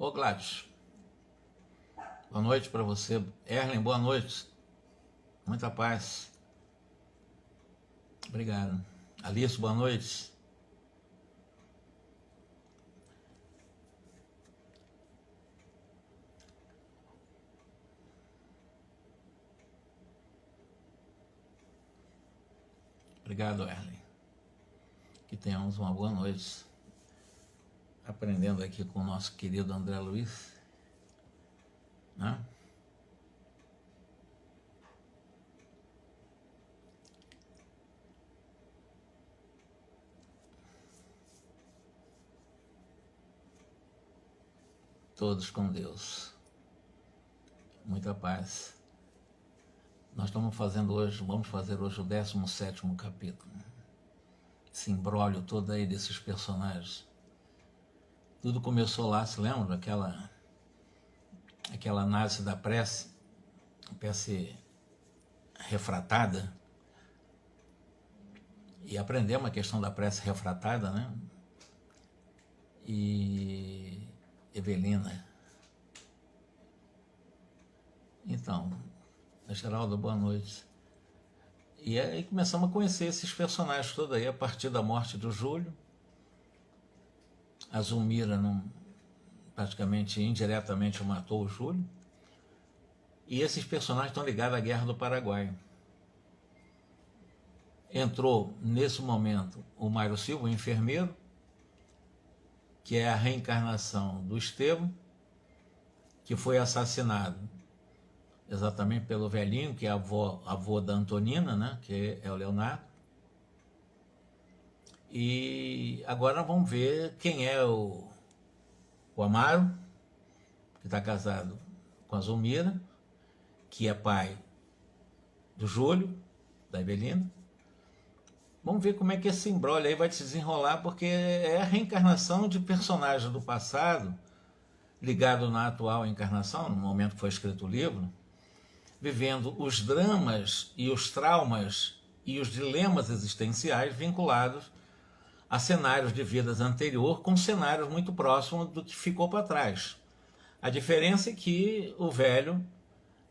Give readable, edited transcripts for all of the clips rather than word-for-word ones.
Ô Gladys, boa noite para você. Erlen, boa noite. Muita paz. Obrigado. Alice, boa noite. Obrigado, Erlen. Que tenhamos uma boa noite. Aprendendo aqui com o nosso querido André Luiz, né? Todos com Deus. Muita paz. Nós vamos fazer hoje o 17º capítulo. Esse imbróglio todo aí desses personagens. Tudo começou lá, se lembra? Aquela análise da prece refratada. E aprendemos a questão da prece refratada, né? E Evelina. Então, Geraldo, boa noite. E aí começamos a conhecer esses personagens todos aí, a partir da morte do Júlio. A Zulmira praticamente indiretamente matou o Júlio. E esses personagens estão ligados à Guerra do Paraguai. Entrou, nesse momento, o Mário Silva, o enfermeiro, que é a reencarnação do Estevão, que foi assassinado exatamente pelo velhinho, que é avô da Antonina, né, que é o Leonardo. E agora vamos ver quem é o Amaro, que está casado com a Zulmira, que é pai do Júlio, da Evelina. Vamos ver como é que esse imbróglio aí vai se desenrolar, porque é a reencarnação de personagens do passado, ligado na atual encarnação, no momento que foi escrito o livro, vivendo os dramas e os traumas e os dilemas existenciais vinculados a cenários de vidas anterior com cenários muito próximos do que ficou para trás. A diferença é que o velho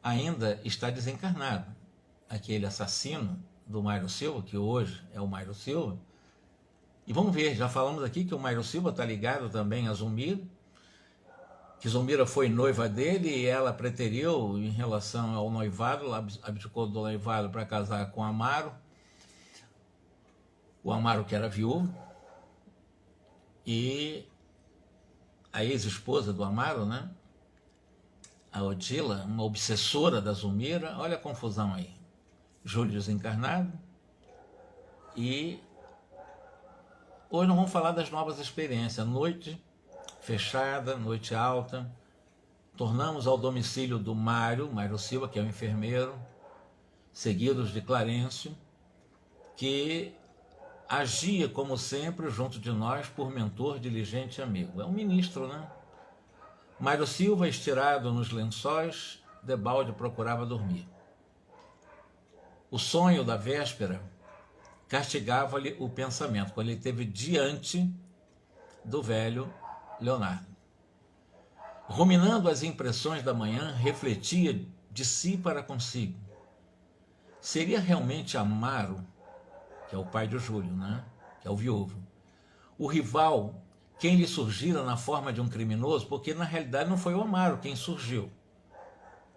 ainda está desencarnado. Aquele assassino do Mário Silva, que hoje é o Mário Silva. E vamos ver, já falamos aqui que o Mário Silva está ligado também a Zulmira, que Zulmira foi noiva dele e ela preteriu em relação ao noivado, ela abdicou do noivado para casar com o Amaro que era viúvo, e a ex-esposa do Amaro, né, a Odila, uma obsessora da Zulmira. Olha a confusão aí. Júlio desencarnado. E hoje nós vamos falar das novas experiências. Noite fechada, noite alta. Tornamos ao domicílio do Mário Silva, que é o enfermeiro, seguidos de Clarencio, que agia, como sempre, junto de nós, por mentor, diligente e amigo. É um ministro, né? Mário Silva, estirado nos lençóis, debalde procurava dormir. O sonho da véspera castigava-lhe o pensamento, quando ele esteve diante do velho Leonardo. Ruminando as impressões da manhã, refletia de si para consigo. Seria realmente Amaro, que é o pai do Júlio, né? Que é o viúvo, o rival, quem lhe surgira na forma de um criminoso? Porque na realidade não foi o Amaro quem surgiu.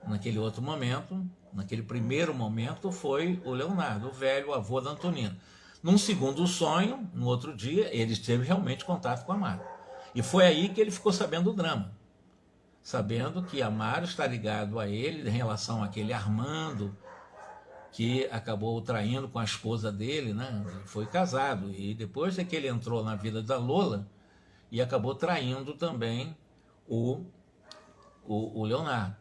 Naquele outro momento, naquele primeiro momento, foi o Leonardo, o velho avô da Antonina. Num segundo sonho, no outro dia, ele teve realmente contato com Amaro. E foi aí que ele ficou sabendo do drama. Sabendo que Amaro está ligado a ele em relação àquele Armando, que acabou traindo com a esposa dele, né? Ele foi casado, e depois é que ele entrou na vida da Lola e acabou traindo também o Leonardo.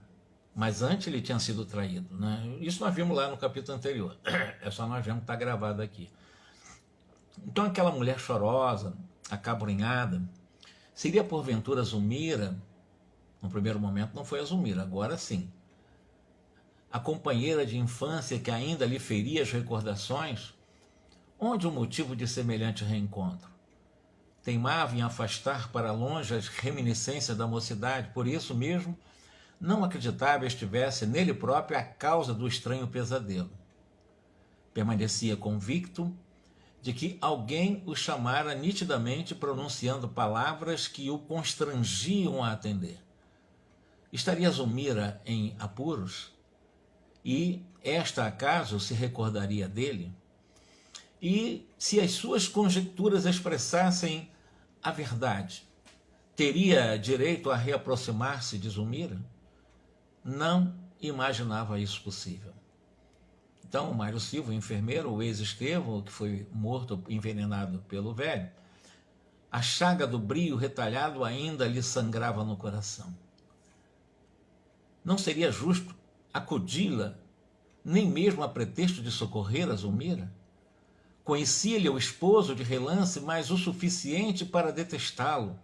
Mas antes ele tinha sido traído, né? Isso nós vimos lá no capítulo anterior. É só nós vemos que está gravado aqui. Então aquela mulher chorosa, acabrunhada, seria porventura Zulmira? No primeiro momento não foi a Zulmira, agora sim. A companheira de infância que ainda lhe feria as recordações? Onde o motivo de semelhante reencontro? teimava em afastar para longe as reminiscências da mocidade, por isso mesmo não acreditava estivesse nele próprio a causa do estranho pesadelo. Permanecia convicto de que alguém o chamara nitidamente pronunciando palavras que o constrangiam a atender. Estaria Zulmira em apuros? E esta acaso se recordaria dele? E se as suas conjecturas expressassem a verdade, teria direito a reaproximar-se de Zulmira? Não imaginava isso possível. Então, o Mário Silva, o enfermeiro, o ex-escravo, que foi morto, envenenado pelo velho, a chaga do brio retalhado ainda lhe sangrava no coração. Não seria justo acudi-la, nem mesmo a pretexto de socorrer a Zulmira? Conhecia-lhe o esposo de relance, mas o suficiente para detestá-lo,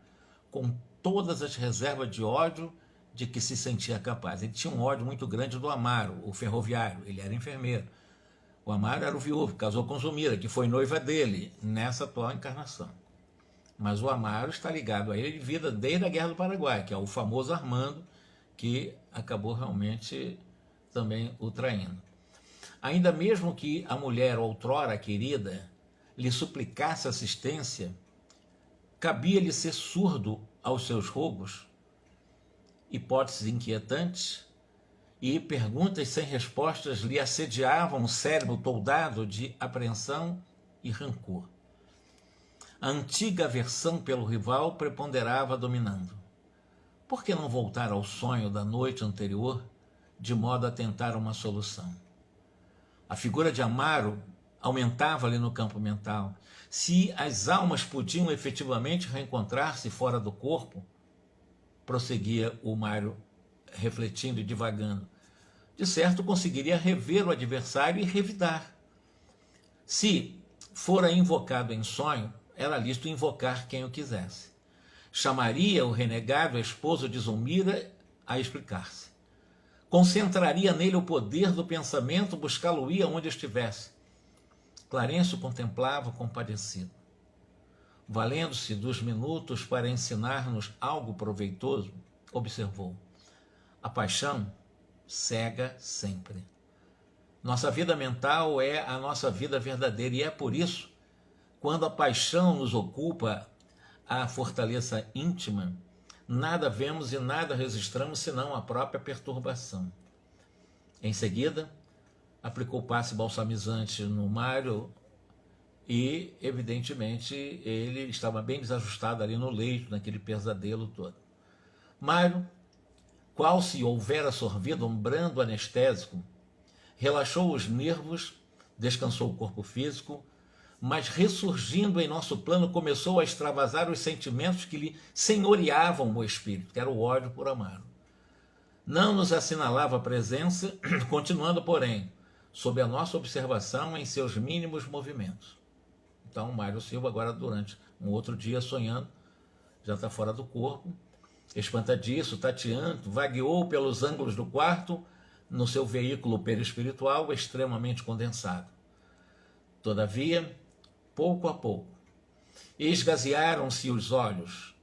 com todas as reservas de ódio de que se sentia capaz. Ele tinha um ódio muito grande do Amaro, o ferroviário, ele era enfermeiro. O Amaro era o viúvo, casou com Zulmira, que foi noiva dele nessa atual encarnação. Mas o Amaro está ligado a ele de vida desde a Guerra do Paraguai, que é o famoso Armando, que acabou realmente também o traindo. Ainda mesmo que a mulher outrora querida lhe suplicasse assistência, cabia-lhe ser surdo aos seus rogos, hipóteses inquietantes, e perguntas sem respostas lhe assediavam o cérebro toldado de apreensão e rancor. A antiga aversão pelo rival preponderava dominando. Por que não voltar ao sonho da noite anterior, de modo a tentar uma solução? A figura de Amaro aumentava-lhe no campo mental. Se as almas podiam efetivamente reencontrar-se fora do corpo, prosseguia o Mário, refletindo e divagando, de certo conseguiria rever o adversário e revidar. Se fora invocado em sonho, era lícito invocar quem o quisesse. Chamaria o renegado esposo de Zulmira a explicar-se. Concentraria nele o poder do pensamento, buscá-lo-ia onde estivesse. Clarencio contemplava compadecido. Valendo-se dos minutos para ensinar-nos algo proveitoso, observou: a paixão cega sempre. Nossa vida mental é a nossa vida verdadeira, e é por isso, quando a paixão nos ocupa a fortaleza íntima, nada vemos e nada registramos senão a própria perturbação. Em seguida, aplicou passe balsamizante no Mário e, evidentemente, ele estava bem desajustado ali no leito, naquele pesadelo todo. Mário, qual se houvera sorvido um brando anestésico, relaxou os nervos, descansou o corpo físico, mas ressurgindo em nosso plano começou a extravasar os sentimentos que lhe senhoreavam o espírito, que era o ódio por Amaro. Não nos assinalava a presença, continuando, porém, sob a nossa observação em seus mínimos movimentos. Então, Mário Silva, agora durante um outro dia, sonhando, já está fora do corpo, espantadiço, tateando, vagueou pelos ângulos do quarto, no seu veículo perispiritual extremamente condensado. Todavia, pouco a pouco, esgazearam-se os olhos,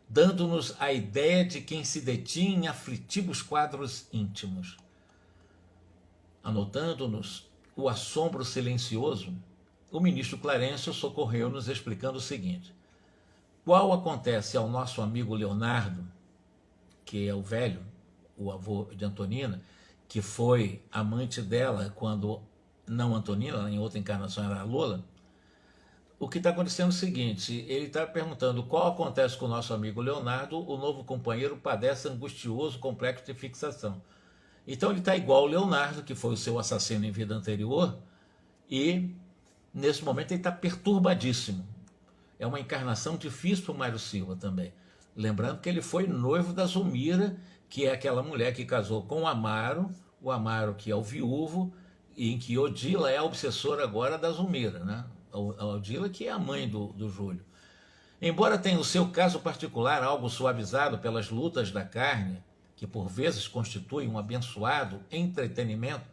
dando-nos a ideia de quem se detinha em aflitivos quadros íntimos. Anotando-nos o assombro silencioso, o ministro Clarencio socorreu-nos explicando o seguinte: qual acontece ao nosso amigo Leonardo, que é o velho, o avô de Antonina, que foi amante dela quando não Antonina, em outra encarnação era a Lola, o que está acontecendo é o seguinte: ele está perguntando qual acontece com o nosso amigo Leonardo, o novo companheiro padece angustioso complexo de fixação. Então ele está igual ao Leonardo, que foi o seu assassino em vida anterior, e nesse momento ele está perturbadíssimo. É uma encarnação difícil para o Mário Silva também. Lembrando que ele foi noivo da Zulmira, que é aquela mulher que casou com o Amaro que é o viúvo, e em que Odila é a obsessora agora da Zulmira, né? A Odila, que é a mãe do Júlio. Embora tenha o seu caso particular algo suavizado pelas lutas da carne, que por vezes constitui um abençoado entretenimento,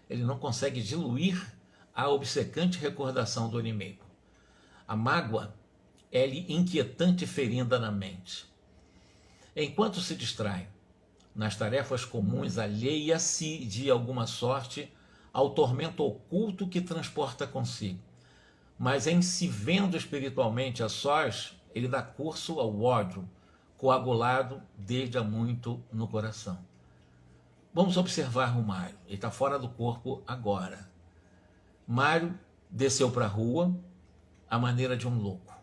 ele não consegue diluir a obcecante recordação do inimigo. A mágoa é-lhe inquietante ferinda na mente. Enquanto se distrai nas tarefas comuns, alheia-se de alguma sorte ao tormento oculto que transporta consigo. Mas em se vendo espiritualmente a sós, ele dá curso ao ódio, coagulado desde há muito no coração. Vamos observar o Mário. Ele está fora do corpo agora. Mário desceu para a rua à maneira de um louco.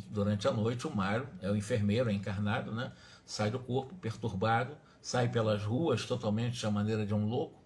Durante a noite, o Mário é o enfermeiro, é encarnado, né? Sai do corpo perturbado, sai pelas ruas totalmente à maneira de um louco,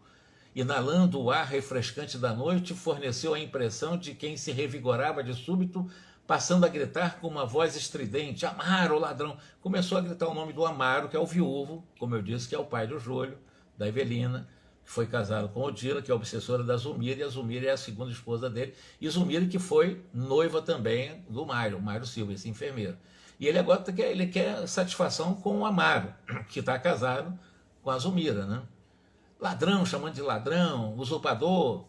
inalando o ar refrescante da noite, forneceu a impressão de quem se revigorava de súbito, passando a gritar com uma voz estridente: Amaro, ladrão! Começou a gritar o nome do Amaro, que é o viúvo, como eu disse, que é o pai do Júlio, da Evelina, que foi casado com Odila, que é a obsessora da Zulmira, e a Zulmira é a segunda esposa dele, e Zulmira que foi noiva também do Mário, o Mário Silva, esse enfermeiro. E ele agora quer satisfação com o Amaro, que está casado com a Zulmira, né? Ladrão, chamando de ladrão, usurpador,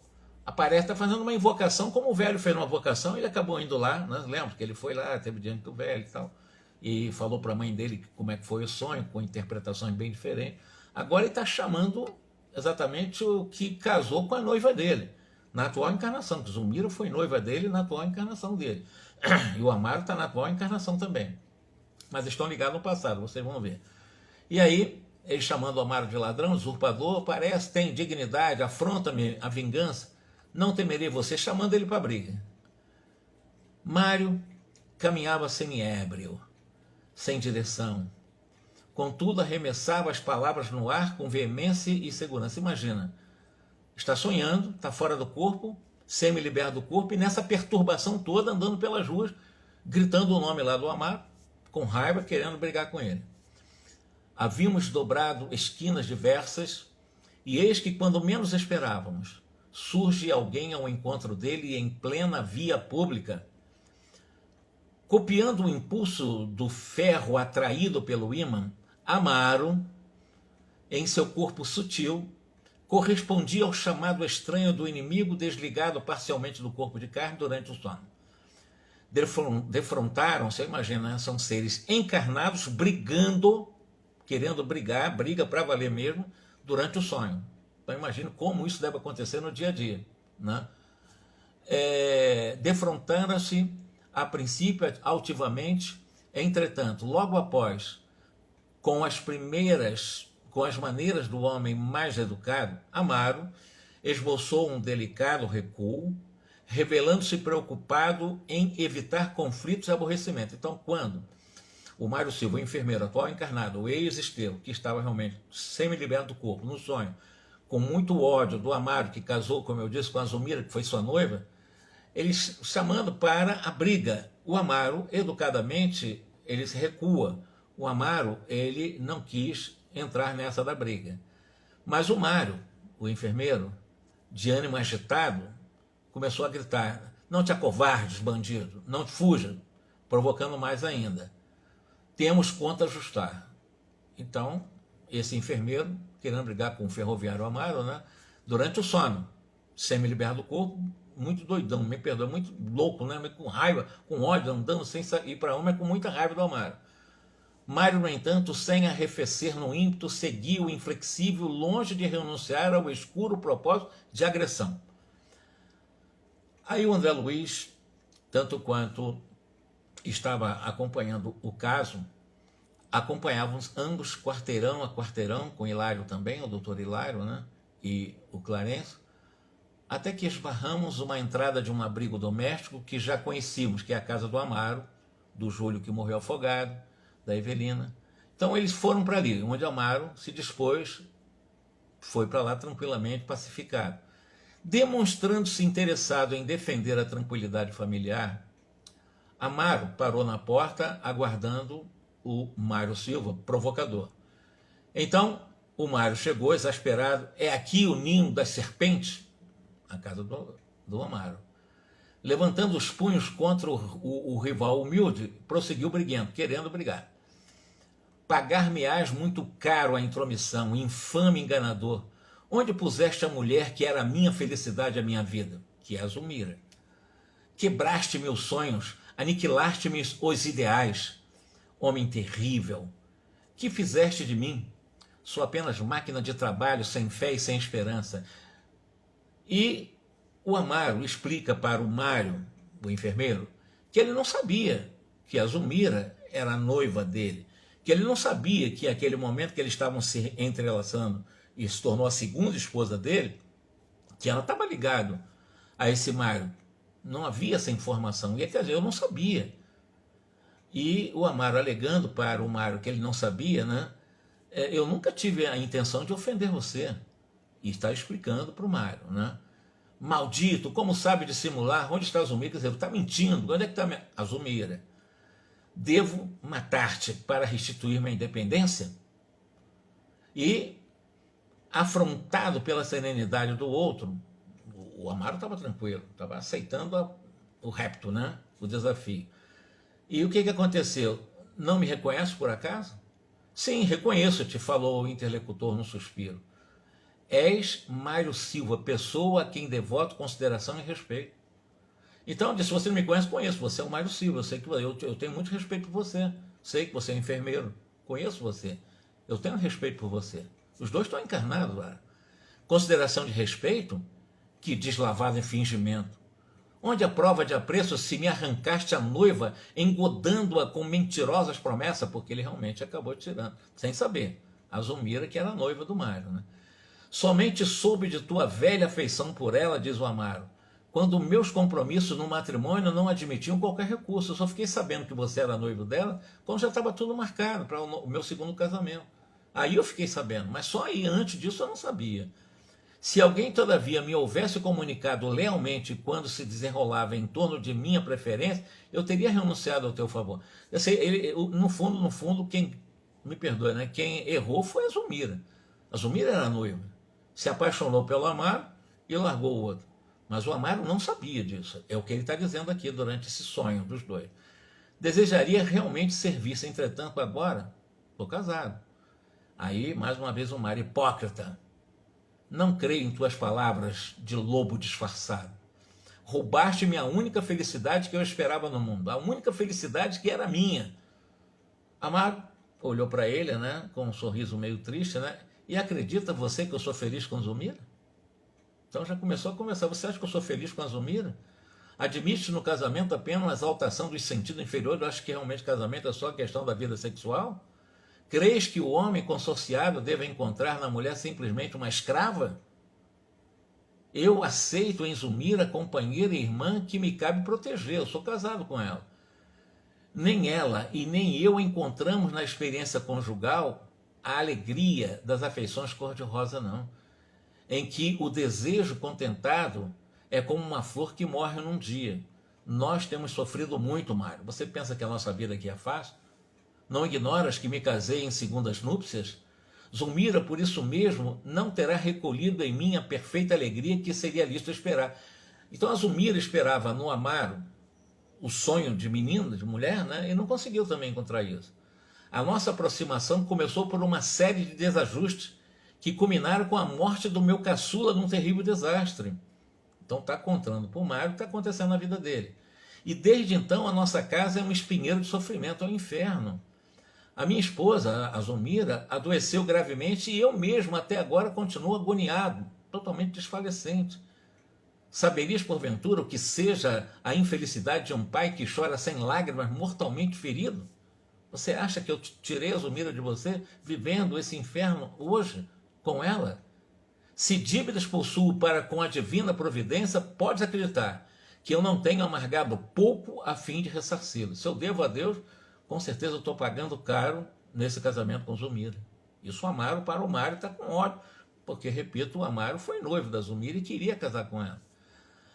aparece, está fazendo uma invocação, como o velho fez uma invocação, ele acabou indo lá, né? Lembra que ele foi lá, teve diante do velho e tal, e falou para a mãe dele como é que foi o sonho, com interpretações bem diferentes. Agora ele está chamando exatamente o que casou com a noiva dele, na atual encarnação, que Zulmira foi noiva dele na atual encarnação dele. E o Amaro está na atual encarnação também. Mas estão ligados no passado, vocês vão ver. E aí, ele chamando o Amaro de ladrão, usurpador, parece, tem dignidade, afronta-me a vingança, não temerei você, chamando ele para a briga. Mário caminhava semi-ébrio, sem direção. Contudo, arremessava as palavras no ar com veemência e segurança. Imagina, está sonhando, está fora do corpo, semi-liberto do corpo, e nessa perturbação toda, andando pelas ruas, gritando o nome lá do Amaro, com raiva, querendo brigar com ele. Havíamos dobrado esquinas diversas, e eis que, quando menos esperávamos, surge alguém ao encontro dele em plena via pública. Copiando o impulso do ferro atraído pelo ímã, Amaro, em seu corpo sutil, correspondia ao chamado estranho do inimigo desligado parcialmente do corpo de carne durante o sono. Defrontaram, você imagina, são seres encarnados brigando, querendo brigar, briga para valer mesmo, durante o sonho. Então imagine como isso deve acontecer no dia a dia, né? Defrontaram-se a princípio altivamente, entretanto, logo após, com as maneiras do homem mais educado, Amaro esboçou um delicado recuo, revelando-se preocupado em evitar conflitos e aborrecimento. Então, quando o Mário Silva, o enfermeiro atual encarnado, o ex-Esteu, que estava realmente semi-liberto do corpo, no sonho, com muito ódio do Amaro, que casou, como eu disse, com a Zulmira, que foi sua noiva, eles chamando para a briga. O Amaro, educadamente, ele se recua. O Amaro, ele não quis entrar nessa da briga. Mas o Mário, o enfermeiro, de ânimo agitado, começou a gritar: não te acovardes, bandido, não te fuja, provocando mais ainda. Temos conta a ajustar. Então, esse enfermeiro, querendo brigar com o ferroviário Amaro, né, durante o sono, semi-liberto do corpo, muito doidão, me perdoa, muito louco, né, com raiva, com ódio, andando sem ir para uma, com muita raiva do Amaro. Mário, no entanto, sem arrefecer no ímpeto, seguiu inflexível, longe de renunciar ao escuro propósito de agressão. Aí o André Luiz, tanto quanto estava acompanhando o caso, acompanhávamos ambos quarteirão a quarteirão, com Hilário também, o doutor Hilário, né, e o Clarencio, até que esbarramos uma entrada de um abrigo doméstico que já conhecíamos, que é a casa do Amaro, do Júlio que morreu afogado, da Evelina. Então eles foram para ali, onde Amaro se dispôs, foi para lá tranquilamente, pacificado. Demonstrando-se interessado em defender a tranquilidade familiar, Amaro parou na porta, aguardando o Mário Silva, provocador. Então, o Mário chegou, exasperado: é aqui o ninho das serpentes? A casa do Amaro. Levantando os punhos contra o rival humilde, prosseguiu briguento, querendo brigar. Pagar-me-ás muito caro a intromissão, infame enganador. Onde puseste a mulher que era a minha felicidade, a minha vida? Que é a Zulmira. Quebraste meus sonhos, aniquilaste-me os ideais, homem terrível, que fizeste de mim? Sou apenas máquina de trabalho, sem fé e sem esperança. E o Amaro explica para o Mário, o enfermeiro, que ele não sabia que a Zulmira era a noiva dele, que ele não sabia que aquele momento que eles estavam se entrelaçando e se tornou a segunda esposa dele, que ela estava ligada a esse Mário. Não havia essa informação. E quer dizer, eu não sabia. E o Amaro alegando para o Mário que ele não sabia, né? Eu nunca tive a intenção de ofender você. E está explicando para o Mário, né? Maldito, como sabe dissimular? Onde está a Zulmira? Quer dizer, está mentindo. Onde é que está a Zulmira? Devo matar-te para restituir minha independência? E, afrontado pela serenidade do outro, o Amaro estava tranquilo, estava aceitando o repto, né? O desafio. E o que aconteceu? Não me reconhece por acaso? Sim, reconheço-te, falou o interlocutor num suspiro. És Mário Silva, pessoa a quem devoto consideração e respeito. Então, se você não me conhece, conheço. Você é o Mário Silva, eu sei que eu tenho muito respeito por você. Sei que você é enfermeiro, conheço você. Eu tenho respeito por você. Os dois estão encarnados lá. Consideração de respeito, que deslavado em fingimento. Onde a prova de apreço se me arrancaste a noiva, engodando-a com mentirosas promessas, porque ele realmente acabou tirando, sem saber, a Zulmira, que era a noiva do Mário, né? Somente soube de tua velha afeição por ela, diz o Amaro, quando meus compromissos no matrimônio não admitiam qualquer recurso. Eu só fiquei sabendo que você era noivo dela quando já estava tudo marcado para o meu segundo casamento. Aí eu fiquei sabendo, mas só aí, antes disso eu não sabia. Se alguém, todavia, me houvesse comunicado lealmente quando se desenrolava em torno de minha preferência, eu teria renunciado ao teu favor. Eu sei, no fundo, quem, me perdoe, né? Quem errou foi a Zulmira. A Zulmira era noiva. Se apaixonou pelo Amaro e largou o outro. Mas o Amaro não sabia disso. É o que ele está dizendo aqui durante esse sonho dos dois. Desejaria realmente ser visto, entretanto, agora estou casado. Aí, mais uma vez, o Mário, hipócrita. Não creio em tuas palavras de lobo disfarçado. Roubaste-me a única felicidade que eu esperava no mundo, a única felicidade que era minha. Amaro olhou para ele, né, com um sorriso meio triste, né? E acredita você que eu sou feliz com a Zulmira? Então já começou a conversar. Você acha que eu sou feliz com a Zulmira? Admite no casamento apenas uma exaltação dos sentidos inferiores? Eu acho que realmente casamento é só questão da vida sexual? Crês que o homem consorciado deve encontrar na mulher simplesmente uma escrava? Eu aceito em Zulmira companheira e irmã que me cabe proteger. Eu sou casado com ela. Nem ela e nem eu encontramos na experiência conjugal a alegria das afeições cor-de-rosa, não. Em que o desejo contentado é como uma flor que morre num dia. Nós temos sofrido muito, Mário. Você pensa que a nossa vida aqui é fácil? Não ignoras que me casei em segundas núpcias? Zulmira, por isso mesmo, não terá recolhido em mim a perfeita alegria que seria lícito esperar. Então a Zulmira esperava no Amaro o sonho de menina, de mulher, né? E não conseguiu também encontrar isso. A nossa aproximação começou por uma série de desajustes que culminaram com a morte do meu caçula num terrível desastre. Então está contando para o Mário o que está acontecendo na vida dele. E desde então a nossa casa é um espinheiro de sofrimento, é um inferno. A minha esposa, a Zulmira, adoeceu gravemente e eu mesmo até agora continuo agoniado, totalmente desfalecente. Saberias, porventura, o que seja a infelicidade de um pai que chora sem lágrimas, mortalmente ferido? Você acha que eu tirei a Zulmira de você, vivendo esse inferno hoje com ela? Se dívidas possuo para com a divina providência, podes acreditar que eu não tenho amargado pouco a fim de ressarci-lo. Se eu devo a Deus, com certeza eu estou pagando caro nesse casamento com Zulmira. Isso o Amaro para o Mário está com ódio, porque, repito, o Amaro foi noivo da Zulmira e queria casar com ela.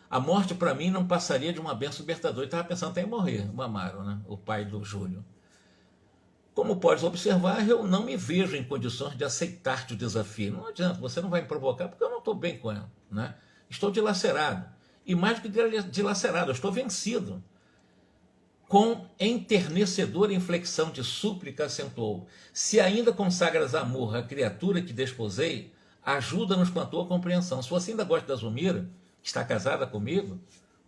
A morte para mim não passaria de uma benção libertadora. Ele estava pensando até em morrer, o Amaro, né? O pai do Júlio. Como podes observar, eu não me vejo em condições de aceitar-te o desafio. Não adianta, você não vai me provocar porque eu não estou bem com ela, né? Estou dilacerado. E mais do que dilacerado, eu estou vencido. Com enternecedora inflexão de súplica acentuou: se ainda consagras amor à criatura que desposei, ajuda-nos com a tua compreensão. Se você ainda gosta da Zulmira, que está casada comigo,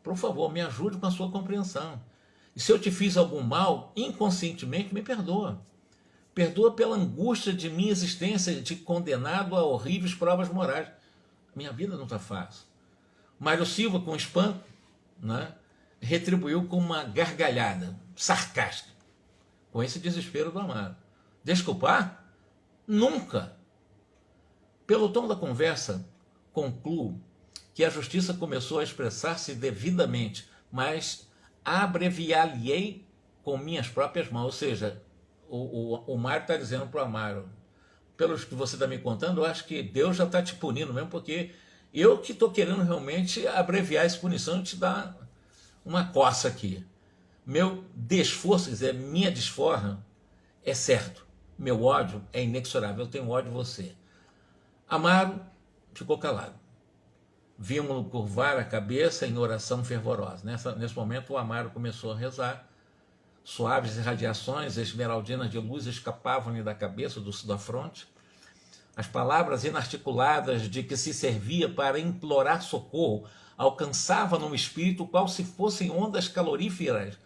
por favor, me ajude com a sua compreensão. E se eu te fiz algum mal, inconscientemente, me perdoa. Perdoa pela angústia de minha existência, de condenado a horríveis provas morais. Minha vida não está fácil. Mário Silva, com espanto, né, retribuiu com uma gargalhada sarcástica, com esse desespero do amado. Desculpar? Nunca. Pelo tom da conversa, concluo que a justiça começou a expressar-se devidamente, mas abreviar-lhe-ei com minhas próprias mãos. Ou seja, o Mário está dizendo para o Amaro, pelos que você está me contando, eu acho que Deus já está te punindo mesmo, porque eu que estou querendo realmente abreviar essa punição e te dar uma coça aqui. Meu desforço, quer dizer, minha desforra é certo. Meu ódio é inexorável, eu tenho ódio de você. Amaro ficou calado. Vimos-no curvar a cabeça em oração fervorosa. Nesse momento o Amaro começou a rezar. Suaves irradiações esmeraldinas de luz escapavam-lhe da cabeça, da fronte. As palavras inarticuladas de que se servia para implorar socorro alcançavam no espírito qual se fossem ondas caloríferas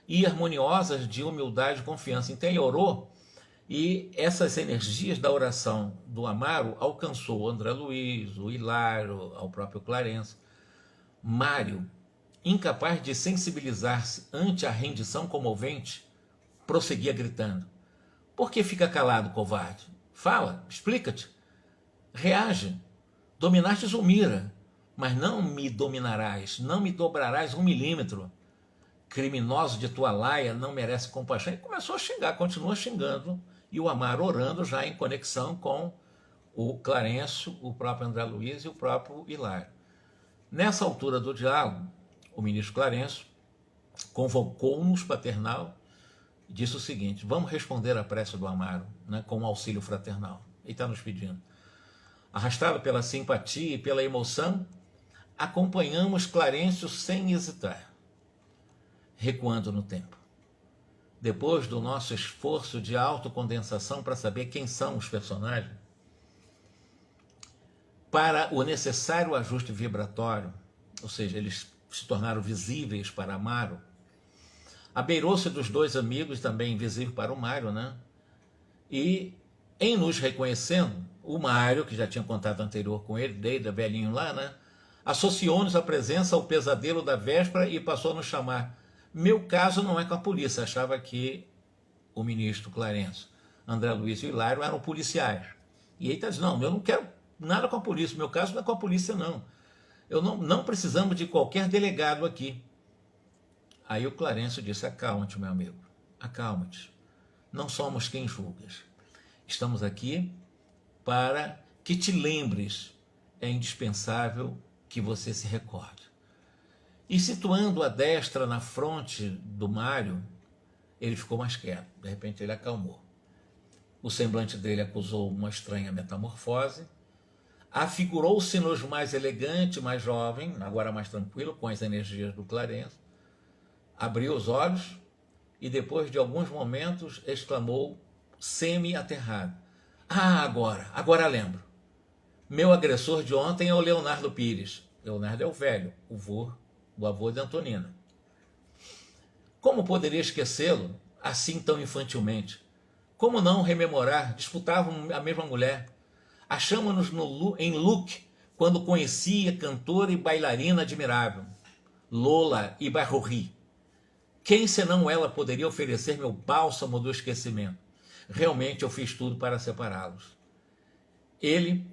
e harmoniosas de humildade e confiança. Então ele orou, e essas energias da oração do Amaro alcançou o André Luiz, o Hilário, ao próprio Clarence. Mário, incapaz de sensibilizar-se ante a rendição comovente, prosseguia gritando: por que fica calado, covarde? Fala, explica-te, reage. Dominaste Zulmira, mas não me dominarás, não me dobrarás 1 milímetro. Criminoso de tua laia, não merece compaixão. E começou a xingar, continua xingando, e o Amaro orando já em conexão com o Clarencio, o próprio André Luiz e o próprio Hilário. Nessa altura do diálogo, o ministro Clarencio convocou-nos paternal e disse o seguinte: vamos responder à prece do Amaro, né, com um auxílio fraternal. Ele está nos pedindo. Arrastado pela simpatia e pela emoção, acompanhamos Clarencio sem hesitar, recuando no tempo. Depois do nosso esforço de autocondensação para saber quem são os personagens, para o necessário ajuste vibratório, ou seja, eles se tornaram visíveis para Amaro, abeirou-se dos dois amigos, também invisível para o Mário, né? E, em nos reconhecendo, o Mário, que já tinha contato anterior com ele, desde velhinho lá, né, associou-nos a presença ao pesadelo da véspera e passou a nos chamar. Meu caso não é com a polícia, achava que o ministro Clarencio, André Luiz e Hilário eram policiais. E ele está dizendo: não, eu não quero nada com a polícia, meu caso não é com a polícia, não. Não precisamos de qualquer delegado aqui. Aí o Clarencio disse: acalma-te, meu amigo, acalma-te. Não somos quem julgas. Estamos aqui para que te lembres, é indispensável que você se recorde. E situando a destra na fronte do Mário, ele ficou mais quieto. De repente ele acalmou. O semblante dele acusou uma estranha metamorfose. Afigurou-se-nos mais elegante, mais jovem, agora mais tranquilo, com as energias do Clarencio. Abriu os olhos e, depois de alguns momentos, exclamou, semi-aterrado: ah, agora lembro. Meu agressor de ontem é o Leonardo Pires. Leonardo é o velho, o avô de Antonina. Como poderia esquecê-lo assim tão infantilmente? Como não rememorar? Disputavam a mesma mulher. Achamos-nos em look quando conhecia cantora e bailarina admirável, Lola Ibarruri. Quem senão ela poderia oferecer meu bálsamo do esquecimento? Realmente eu fiz tudo para separá-los. Ele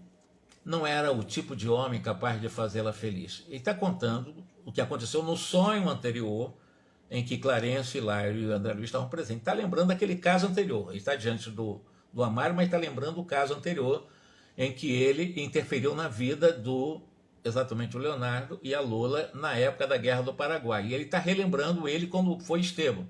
não era o tipo de homem capaz de fazê-la feliz. Ele está contando o que aconteceu no sonho anterior, em que Clarencio, Hilário e André Luiz estavam presentes. Está lembrando daquele caso anterior. Ele está diante do Amaro, mas está lembrando o caso anterior, em que ele interferiu na vida do, exatamente, o Leonardo e a Lola na época da Guerra do Paraguai. E ele está relembrando ele quando foi Estevão.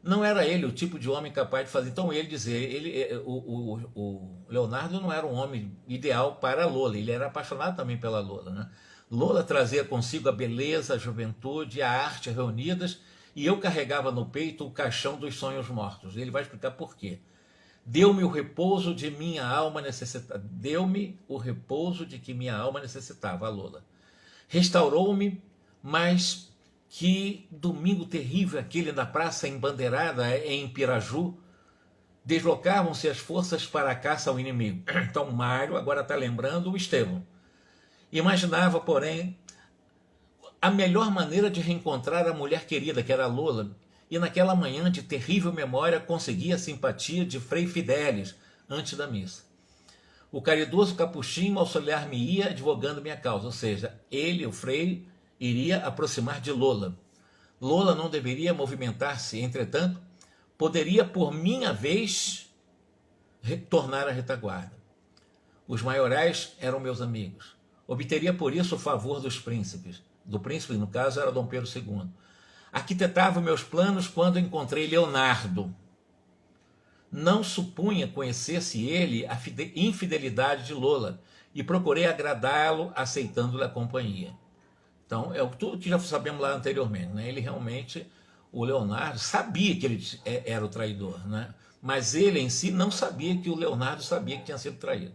Não era ele o tipo de homem capaz de fazer. Então ele dizer, o Leonardo não era um homem ideal para a Lola, ele era apaixonado também pela Lola, né? Lola trazia consigo a beleza, a juventude, a arte reunidas, e eu carregava no peito o caixão dos sonhos mortos. Ele vai explicar por quê. Deu-me o repouso de minha alma necessitava. Deu-me o repouso de que minha alma necessitava, a Lola. Restaurou-me, mas que domingo terrível aquele na praça embandeirada em Piraju, deslocavam-se as forças para a caça ao inimigo. Então Mário agora está lembrando o Estevão. Imaginava, porém, a melhor maneira de reencontrar a mulher querida, que era Lola, e naquela manhã de terrível memória conseguia a simpatia de Frei Fidélis antes da missa. O caridoso capuchinho auxiliar-me-ia advogando minha causa, ou seja, ele, o Frei, iria aproximar de Lola. Lola não deveria movimentar-se, entretanto, poderia por minha vez retornar à retaguarda. Os maiorais eram meus amigos. Obteria por isso o favor dos príncipes. Do príncipe, no caso, era Dom Pedro II. Arquitetava meus planos quando encontrei Leonardo. Não supunha conhecer-se ele a infidelidade de Lola e procurei agradá-lo aceitando-lhe a companhia. Então, é tudo que já sabemos lá anteriormente, né? Ele realmente, o Leonardo, sabia que ele era o traidor, né? Mas ele em si não sabia que o Leonardo sabia que tinha sido traído.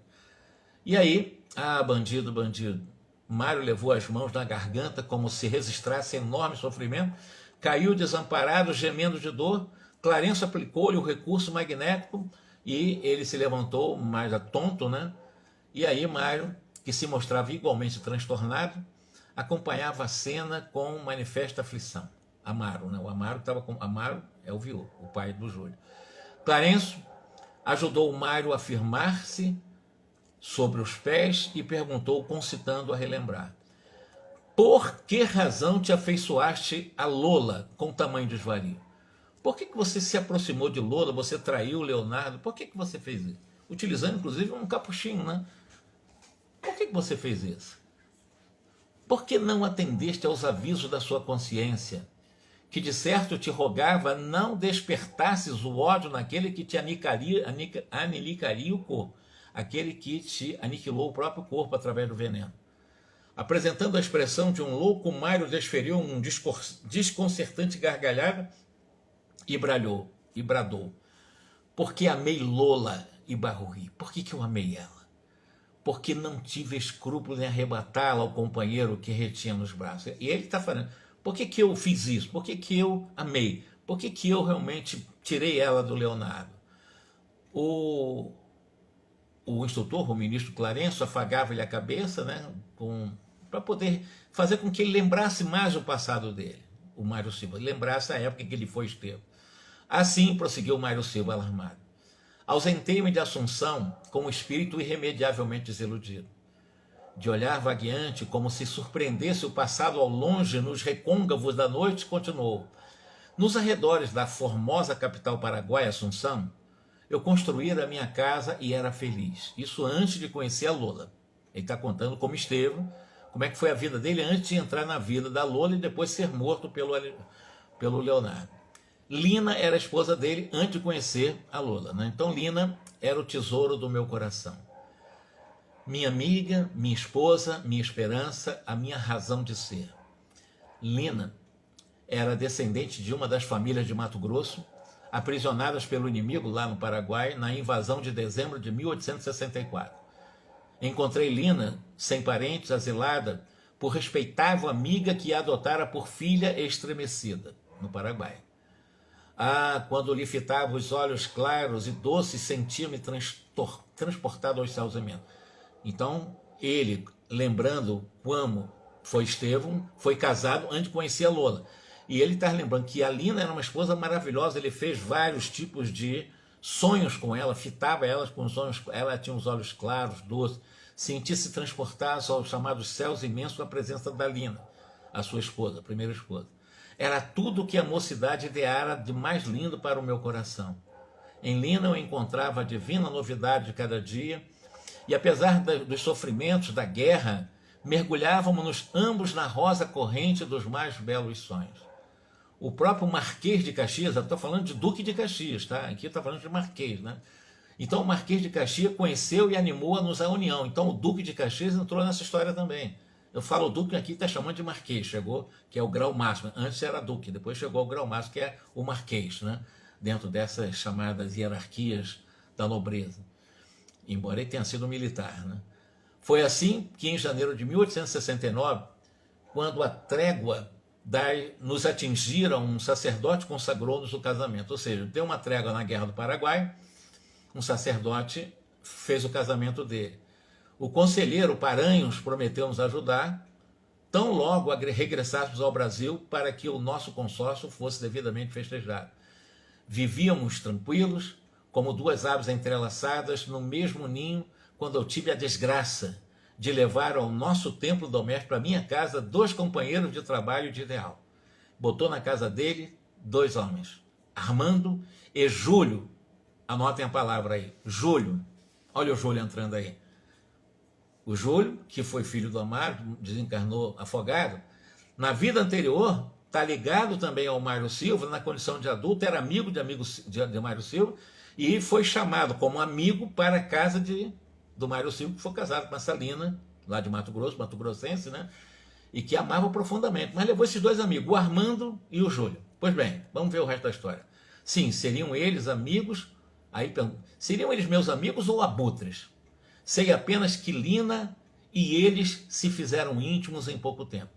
E aí, bandido, bandido, Mário levou as mãos na garganta como se registrasse enorme sofrimento, caiu desamparado, gemendo de dor. Clarencio aplicou-lhe o recurso magnético e ele se levantou mais tonto, né? E aí Mário, que se mostrava igualmente transtornado, acompanhava a cena com manifesta aflição. Amaro, né? O Amaro estava com... Amaro é o viúvo, o pai do Júlio. Clarencio ajudou o Mário a firmar-se sobre os pés e perguntou, concitando a relembrar: por que razão te afeiçoaste a Lola com tamanho desvario? Por que você se aproximou de Lola, você traiu Leonardo? Por que você fez isso? Utilizando, inclusive, um capuchinho, né? Por que você fez isso? Por que não atendeste aos avisos da sua consciência, que de certo te rogava não despertasses o ódio naquele que te aniquilaria o corpo, aquele que te aniquilou o próprio corpo através do veneno? Apresentando a expressão de um louco, Mário desferiu um desconcertante gargalhada e bradou: porque amei Lola e Barruri. Por que eu amei ela? Porque não tive escrúpulo em arrebatá-la ao companheiro que retinha nos braços. E ele está falando: por que eu fiz isso? Por que eu amei? Por que eu realmente tirei ela do Leonardo? O instrutor, o ministro Clarencio, afagava-lhe a cabeça, né, para poder fazer com que ele lembrasse mais o passado dele, o Mário Silva, lembrasse a época em que ele foi Estevão. Assim prosseguiu Mário Silva alarmado: ausentei-me de Assunção com o espírito irremediavelmente desiludido. De olhar vagueante, como se surpreendesse o passado ao longe nos recôncavos da noite, continuou: nos arredores da formosa capital paraguaia, Assunção, eu construíra a minha casa e era feliz. Isso antes de conhecer a Lola. Ele está contando como Estevão, como é que foi a vida dele antes de entrar na vida da Lola e depois ser morto pelo Leonardo. Lina era a esposa dele antes de conhecer a Lola, né? Então Lina era o tesouro do meu coração. Minha amiga, minha esposa, minha esperança, a minha razão de ser. Lina era descendente de uma das famílias de Mato Grosso, aprisionadas pelo inimigo lá no Paraguai, na invasão de dezembro de 1864. Encontrei Lina, sem parentes, asilada, por respeitável amiga que a adotara por filha estremecida, no Paraguai. Quando lhe fitava os olhos claros e doces, sentia-me transportado aos céus imensos. Então, ele, lembrando como foi Estevão, foi casado antes de conhecer a Lola. E ele está lembrando que a Lina era uma esposa maravilhosa, ele fez vários tipos de sonhos com ela, fitava elas com sonhos, ela tinha os olhos claros, doces, sentia-se transportada aos chamados céus imensos com a presença da Lina, a sua esposa, a primeira esposa. Era tudo o que a mocidade ideara de mais lindo para o meu coração. Em Lina eu encontrava a divina novidade de cada dia, e apesar dos sofrimentos da guerra, mergulhávamos ambos na rosa corrente dos mais belos sonhos. O próprio Marquês de Caxias, eu estou falando de Duque de Caxias, tá? Aqui está falando de Marquês, né? Então o Marquês de Caxias conheceu e animou-nos à união. Então o Duque de Caxias entrou nessa história também. Eu falo o Duque, aqui está chamando de Marquês, chegou, que é o grau máximo. Antes era Duque, depois chegou ao grau máximo, que é o Marquês, né? Dentro dessas chamadas hierarquias da nobreza. Embora ele tenha sido militar, né? Foi assim que em janeiro de 1869, quando a trégua nos atingiram, um sacerdote consagrou-nos o casamento. Ou seja, deu uma trégua na Guerra do Paraguai, um sacerdote fez o casamento dele. O conselheiro Paranhos prometeu nos ajudar, tão logo regressássemos ao Brasil para que o nosso consórcio fosse devidamente festejado. Vivíamos tranquilos, como duas aves entrelaçadas no mesmo ninho, quando eu tive a desgraça de levar ao nosso templo doméstico, para minha casa, 2 companheiros de trabalho de ideal. Botou na casa dele 2 homens, Armando e Júlio. Anotem a palavra aí, Júlio. Olha o Júlio entrando aí. O Júlio, que foi filho do Amaro, desencarnou afogado, na vida anterior está ligado também ao Mário Silva, na condição de adulto, era amigo de Mário Silva, e foi chamado como amigo para a casa do Mário Silva, que foi casado com a Salina, lá de Mato Grosso, Mato Grossense, né? E que amava profundamente. Mas levou esses 2 amigos, o Armando e o Júlio. Pois bem, vamos ver o resto da história. Sim, seriam eles amigos. Aí seriam eles meus amigos ou abutres? Sei apenas que Lina e eles se fizeram íntimos em pouco tempo.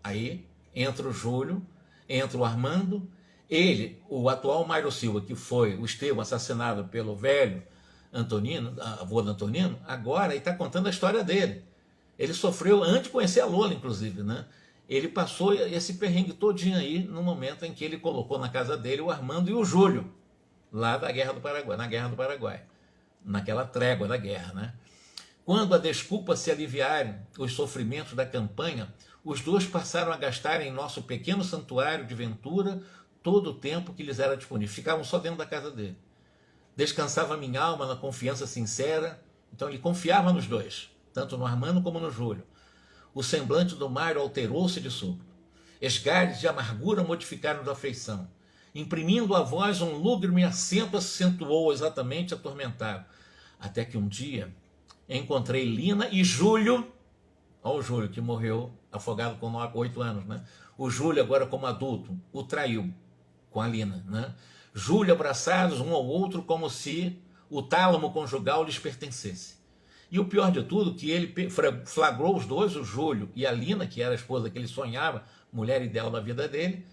Aí entra o Júlio, entra o Armando, ele, o atual Mário Silva, que foi o Estevão assassinado pelo velho Antonino, avô do Antonino, agora ele está contando a história dele. Ele sofreu, antes de conhecer a Lola, inclusive, né? Ele passou esse perrengue todinho aí no momento em que ele colocou na casa dele o Armando e o Júlio, lá da Guerra do Paraguai, na Guerra do Paraguai, naquela trégua da guerra, né? Quando a desculpa se aliviarem os sofrimentos da campanha, os 2 passaram a gastar em nosso pequeno santuário de Ventura todo o tempo que lhes era disponível. Ficavam só dentro da casa dele. Descansava minha alma na confiança sincera, então ele confiava nos 2, tanto no Armando como no Júlio. O semblante do Mário alterou-se de súbito. Esgares de amargura modificaram de afeição. Imprimindo à voz um lúgubre acento, acentuou exatamente atormentado. Até que um dia encontrei Lina e Júlio, olha o Júlio que morreu afogado com 8 anos, né? O Júlio agora como adulto o traiu com a Lina, né? Júlio abraçados um ao outro como se o tálamo conjugal lhes pertencesse. E o pior de tudo, que ele flagrou os 2, o Júlio e a Lina, que era a esposa que ele sonhava, mulher ideal da vida dele,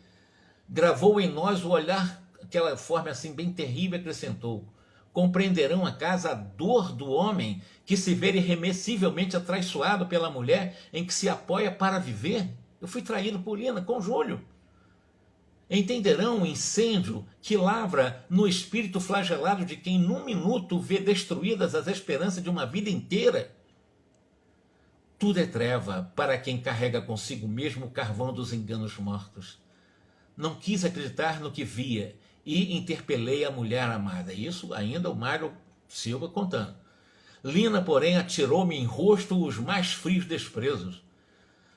gravou em nós o olhar, aquela forma assim bem terrível, acrescentou: compreenderão acaso a dor do homem que se vê irremessivelmente atraiçoado pela mulher em que se apoia para viver? Eu fui traído por Lina, com Júlio. Entenderão o incêndio que lavra no espírito flagelado de quem num minuto vê destruídas as esperanças de uma vida inteira? Tudo é treva para quem carrega consigo mesmo o carvão dos enganos mortos. Não quis acreditar no que via e interpelei a mulher amada. Isso ainda o Mário Silva contando. Lina, porém, atirou-me em rosto os mais frios desprezos.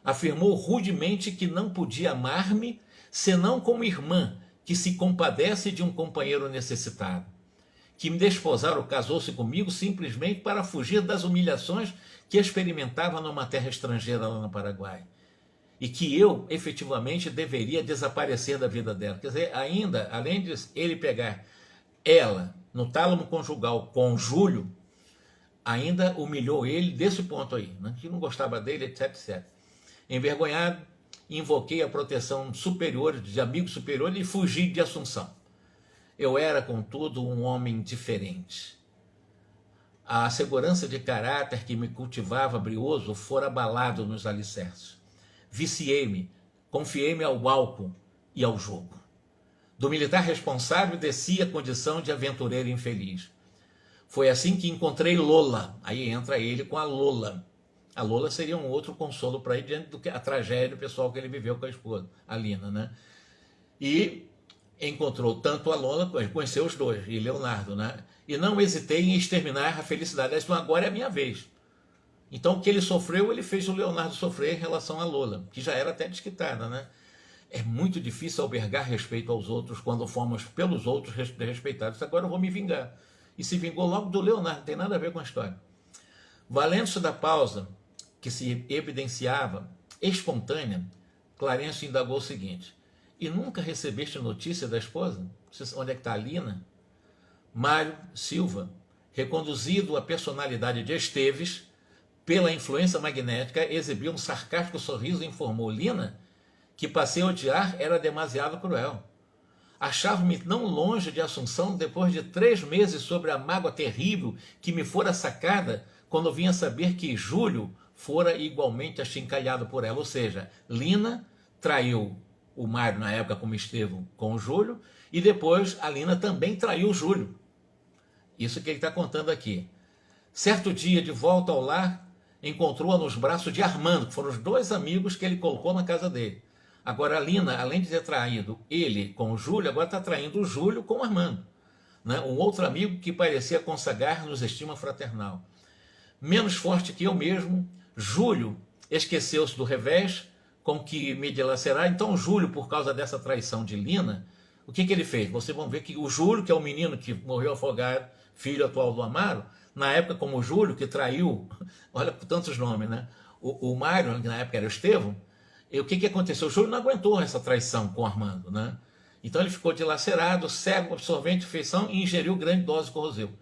Afirmou rudemente que não podia amar-me senão como irmã que se compadece de um companheiro necessitado. Que me desposara casou-se comigo simplesmente para fugir das humilhações que experimentava numa terra estrangeira lá no Paraguai. E que eu, efetivamente, deveria desaparecer da vida dela. Quer dizer, ainda, além de ele pegar ela no tálamo conjugal com Júlio, ainda humilhou ele desse ponto aí, né? Que não gostava dele, etc, etc. Envergonhado, invoquei a proteção superior, de amigos superiores, e fugi de Assunção. Eu era, contudo, um homem diferente. A segurança de caráter que me cultivava brioso fora abalado nos alicerces. Viciei-me, confiei-me ao álcool e ao jogo. Do militar responsável desci a condição de aventureiro infeliz. Foi assim que encontrei Lola. Aí entra ele com a Lola. A Lola seria um outro consolo para ele diante da tragédia pessoal que ele viveu com a esposa, a Lina, né? E encontrou tanto a Lola, conheceu os 2, e Leonardo, né? E não hesitei em exterminar a felicidade. Então agora é a minha vez. Então o que ele sofreu, ele fez o Leonardo sofrer em relação a Lola, que já era até desquitada, né? É muito difícil albergar respeito aos outros quando fomos pelos outros respeitados. Agora eu vou me vingar. E se vingou logo do Leonardo, não tem nada a ver com a história. Valendo-se da pausa que se evidenciava espontânea, Clarencio indagou o seguinte: e nunca recebeste notícia da esposa? Onde é que está a Lina? Mário Silva, reconduzido à personalidade de Esteves pela influência magnética, exibiu um sarcástico sorriso e informou: Lina, que passei a odiar era demasiado cruel. Achava-me não longe de Assunção depois de 3 meses sobre a mágoa terrível que me fora sacada quando vinha saber que Júlio fora igualmente achincalhado por ela. Ou seja, Lina traiu o Mário na época como Estevão com o Júlio, e depois a Lina também traiu o Júlio. Isso que ele está contando aqui. Certo dia, de volta ao lar, encontrou-a nos braços de Armando, que foram os 2 amigos que ele colocou na casa dele. Agora a Lina, além de ter traído ele com o Júlio, agora está traindo o Júlio com o Armando, né? Um outro amigo que parecia consagrar-nos estima fraternal. Menos forte que eu mesmo, Júlio esqueceu-se do revés com que me dilacerar. Então Júlio, por causa dessa traição de Lina, o que ele fez? Vocês vão ver que o Júlio, que é o menino que morreu afogado, filho atual do Amaro, na época como o Júlio, que traiu, olha por tantos nomes, né? O Mário, que na época era o Estevão, e o que aconteceu? O Júlio não aguentou essa traição com o Armando, né? Então ele ficou dilacerado, cego, absorvente, feição e ingeriu grande dose de corrosivo.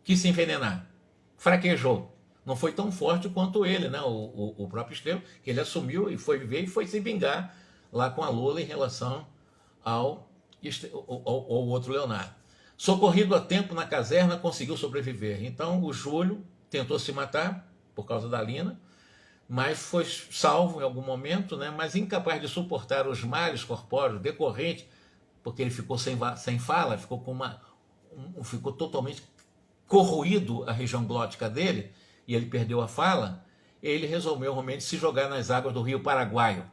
Quis se envenenar. Fraquejou. Não foi tão forte quanto ele, né? O próprio Estevão, que ele assumiu e foi viver e foi se vingar lá com a Lola em relação ao outro Leonardo. Socorrido a tempo na caserna, conseguiu sobreviver. Então o Júlio tentou se matar por causa da Lina, mas foi salvo em algum momento, né? Mas incapaz de suportar os males corpóreos decorrentes, porque ele ficou sem fala, ficou totalmente corroído a região glótica dele, e ele perdeu a fala. Ele resolveu realmente se jogar nas águas do rio Paraguaio.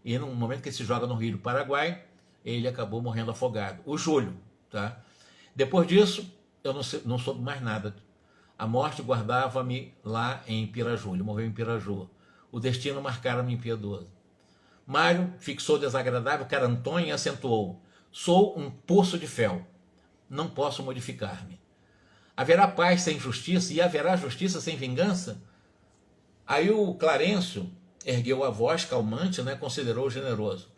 E no momento que ele se joga no rio Paraguai, ele acabou morrendo afogado. O Júlio, tá? Depois disso, eu não soube mais nada. A morte guardava-me lá em Piraju. Ele morreu em Piraju. O destino marcara-me impiedoso. Mário fixou desagradável cara Antônio e acentuou: sou um poço de fel. Não posso modificar-me. Haverá paz sem justiça e haverá justiça sem vingança? Aí o Clarencio ergueu a voz calmante, né, considerou generoso.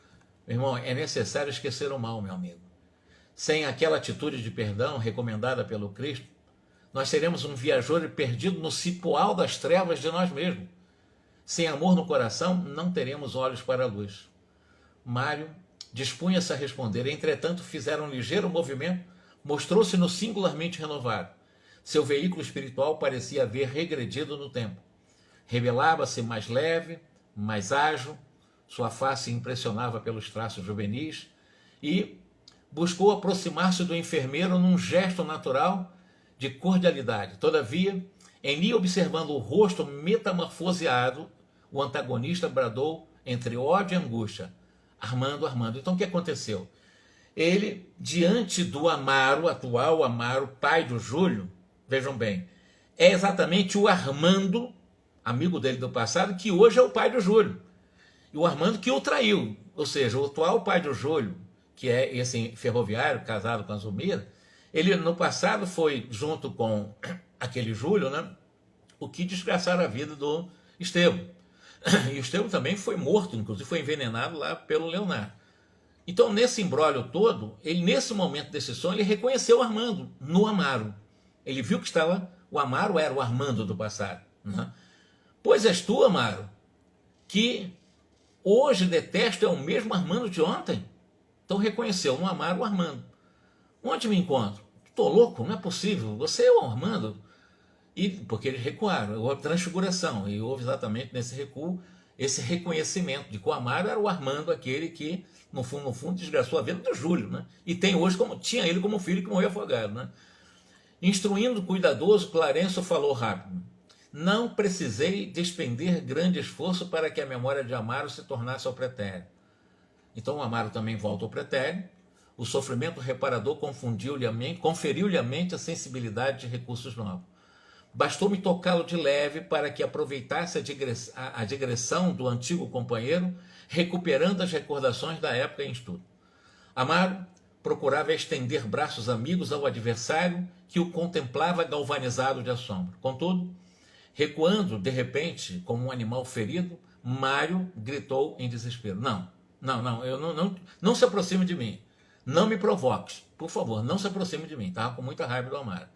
Meu irmão, é necessário esquecer o mal, meu amigo. Sem aquela atitude de perdão recomendada pelo Cristo, nós seremos um viajor perdido no cipoal das trevas de nós mesmos. Sem amor no coração, não teremos olhos para a luz. Mário dispunha-se a responder, entretanto fizeram um ligeiro movimento, mostrou-se-no singularmente renovado. Seu veículo espiritual parecia haver regredido no tempo. Revelava-se mais leve, mais ágil, sua face impressionava pelos traços juvenis, e buscou aproximar-se do enfermeiro num gesto natural de cordialidade. Todavia, em lhe observando o rosto metamorfoseado, o antagonista bradou entre ódio e angústia: Armando, Armando. Então o que aconteceu? Ele, diante do Amaro, atual Amaro, pai do Júlio, vejam bem, é exatamente o Armando, amigo dele do passado, que hoje é o pai do Júlio. E o Armando que o traiu, ou seja, o atual pai do Júlio, que é esse ferroviário casado com a Zulmira, ele no passado foi, junto com aquele Júlio, né, o que desgraçaram a vida do Estevão. E o Estevão também foi morto, inclusive foi envenenado lá pelo Leonardo. Então, nesse imbróglio todo, ele, nesse momento desse sonho, ele reconheceu o Armando no Amaro. Ele viu que estava, o Amaro era o Armando do passado, né? Pois és tu, Amaro, que hoje detesto é o mesmo Armando de ontem. Então reconheceu no Amaro o Armando. Onde me encontro? Estou louco, não é possível. Você é o Armando? E porque eles recuaram, houve transfiguração, e houve exatamente nesse recuo esse reconhecimento de que o Amaro era o Armando, aquele que, no fundo, desgraçou a vida do Júlio, né? E tem hoje tinha ele como filho que morreu afogado, né? Instruindo o cuidadoso, Clarencio falou rápido: não precisei despender grande esforço para que a memória de Amaro se tornasse ao pretérito. Então o Amaro também volta ao pretérito. O sofrimento reparador conferiu-lhe à mente a sensibilidade de recursos novos. Bastou-me tocá-lo de leve para que aproveitasse a digressão do antigo companheiro, recuperando as recordações da época em estudo. Amaro procurava estender braços amigos ao adversário que o contemplava galvanizado de assombro. Contudo, recuando de repente como um animal ferido, Mário gritou em desespero: não se aproxime de mim, não me provoque, por favor, não se aproxime de mim. Estava com muita raiva do Amaro.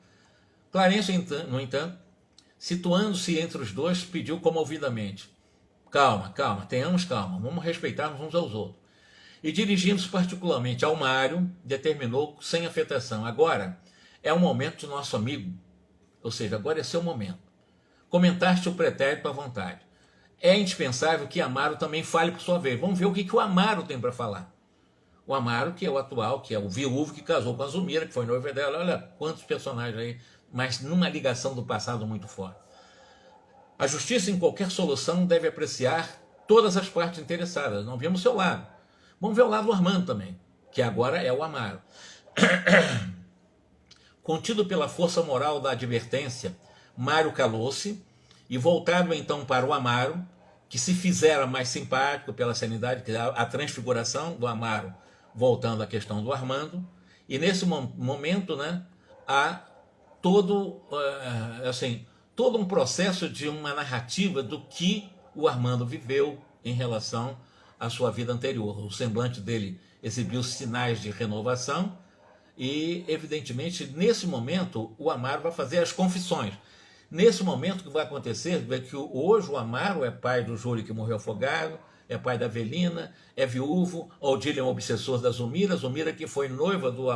Clarencio, no entanto, situando-se entre os dois, pediu comovidamente: calma, calma, tenhamos calma, vamos respeitar uns aos outros. E dirigindo-se particularmente ao Mário, determinou sem afetação: agora é o momento de nosso amigo, ou seja, agora é seu momento. Comentaste o pretérito à vontade. É indispensável que Amaro também fale por sua vez. Vamos ver o que o Amaro tem para falar. O Amaro, que é o atual, que é o viúvo que casou com a Zulmira, que foi noiva dela. Olha quantos personagens aí, mas numa ligação do passado muito forte. A justiça, em qualquer solução, deve apreciar todas as partes interessadas. Não vemos o seu lado. Vamos ver o lado do Armando também, que agora é o Amaro. Contido pela força moral da advertência, Mário calou-se e, voltado então para o Amaro, que se fizera mais simpático pela sanidade, que a transfiguração do Amaro, voltando à questão do Armando, e nesse momento, né, há todo um processo de uma narrativa do que o Armando viveu em relação à sua vida anterior. O semblante dele exibiu sinais de renovação e, evidentemente, nesse momento, o Amaro vai fazer as confissões. Nesse momento, o que vai acontecer é que hoje o Amaro é pai do Júlio, que morreu afogado, é pai da Avelina, é viúvo, Odílio é um obsessor da Zulmira, que foi noiva do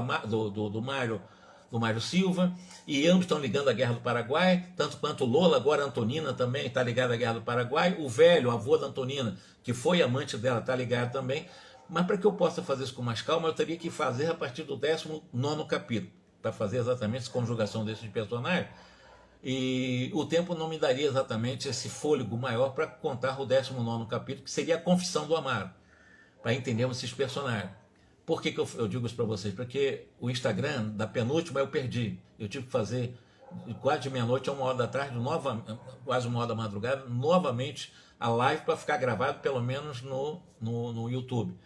Mário Silva, e ambos estão ligando à Guerra do Paraguai, tanto quanto Lola, agora Antonina também está ligada à Guerra do Paraguai, o velho, avô da Antonina, que foi amante dela, está ligado também. Mas para que eu possa fazer isso com mais calma, eu teria que fazer a partir do 19º capítulo, para fazer exatamente essa conjugação desses personagens, e o tempo não me daria exatamente esse fôlego maior para contar o 19º capítulo, que seria a confissão do Amaro, para entendermos esses personagens. Por que eu digo isso para vocês? Porque o Instagram da penúltima eu perdi. Eu tive que fazer quase de meia-noite a 1h da tarde, quase 1h da madrugada, novamente a live para ficar gravado pelo menos no YouTube.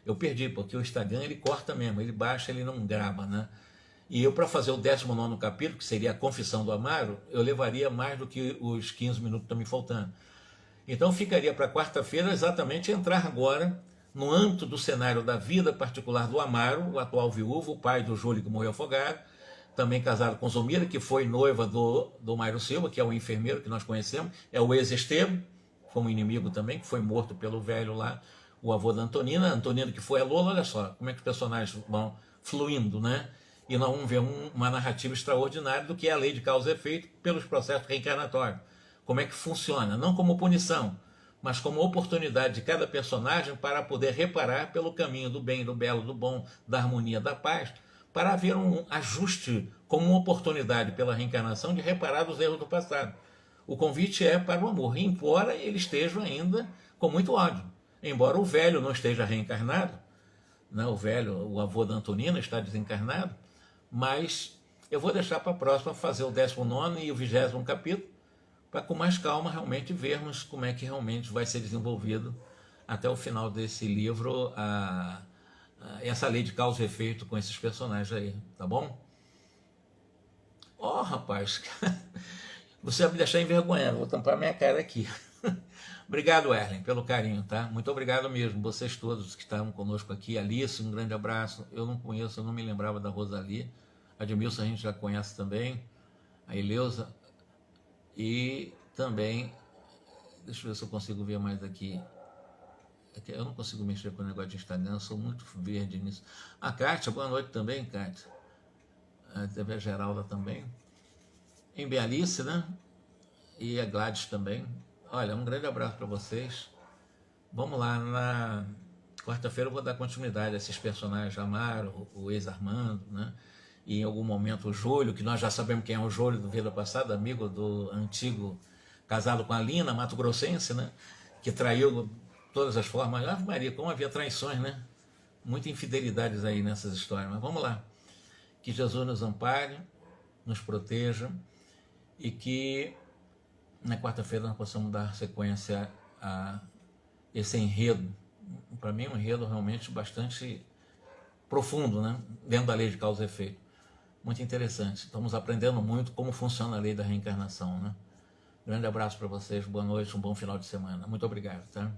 Eu perdi, porque o Instagram ele corta mesmo, ele baixa, ele não grava, né? E eu, para fazer o 19º capítulo, que seria a confissão do Amaro, eu levaria mais do que os 15 minutos que estão me faltando. Então ficaria para quarta-feira exatamente entrar agora no âmbito do cenário da vida particular do Amaro, o atual viúvo, o pai do Júlio que morreu afogado, também casado com Zulmira, que foi noiva do Mário Silva, que é o enfermeiro que nós conhecemos, é o ex-Esteban, como inimigo também, que foi morto pelo velho lá, o avô da Antonina, que foi a Lola. Olha só como é que os personagens vão fluindo, né? E nós vamos ver uma narrativa extraordinária do que é a lei de causa e efeito pelos processos reencarnatórios. Como é que funciona, não como punição, mas como oportunidade de cada personagem para poder reparar pelo caminho do bem, do belo, do bom, da harmonia, da paz, para haver um ajuste como uma oportunidade pela reencarnação de reparar os erros do passado. O convite é para o amor, embora ele esteja ainda com muito ódio. Embora o velho não esteja reencarnado, né? O avô da Antonina está desencarnado, mas eu vou deixar para a próxima fazer o 19º e o 20º capítulo, para com mais calma realmente vermos como é que realmente vai ser desenvolvido até o final desse livro essa lei de causa e efeito com esses personagens aí, tá bom? Ó, rapaz, você vai me deixar envergonhado, vou tampar minha cara aqui. Obrigado, Erlen, pelo carinho, tá? Muito obrigado mesmo, vocês todos que estavam conosco aqui. Alice, um grande abraço. Eu não conheço, eu não me lembrava da Rosali. A Edmilson a gente já conhece também. A Eleusa. E também, deixa eu ver se eu consigo ver mais aqui. Eu não consigo mexer com o negócio de Instagram, eu sou muito verde nisso. A Kátia, boa noite também, Kátia. A TV Geralda também. Em Alice, né? E a Gladys também. Olha, um grande abraço para vocês. Vamos lá, na quarta-feira eu vou dar continuidade a esses personagens, Amaro, o ex-Armando, né? E em algum momento o Júlio, que nós já sabemos quem é o Júlio do Vida Passada, amigo do antigo casado com a Lina, Mato Grossense, né? Que traiu de todas as formas. Ave Maria, como havia traições, né? Muitas infidelidades aí nessas histórias. Mas vamos lá. Que Jesus nos ampare, nos proteja e que na quarta-feira nós possamos dar sequência a esse enredo. Para mim é um enredo realmente bastante profundo, né? Dentro da lei de causa e efeito. Muito interessante. Estamos aprendendo muito como funciona a lei da reencarnação, né? Grande abraço para vocês, boa noite, um bom final de semana. Muito obrigado, tá?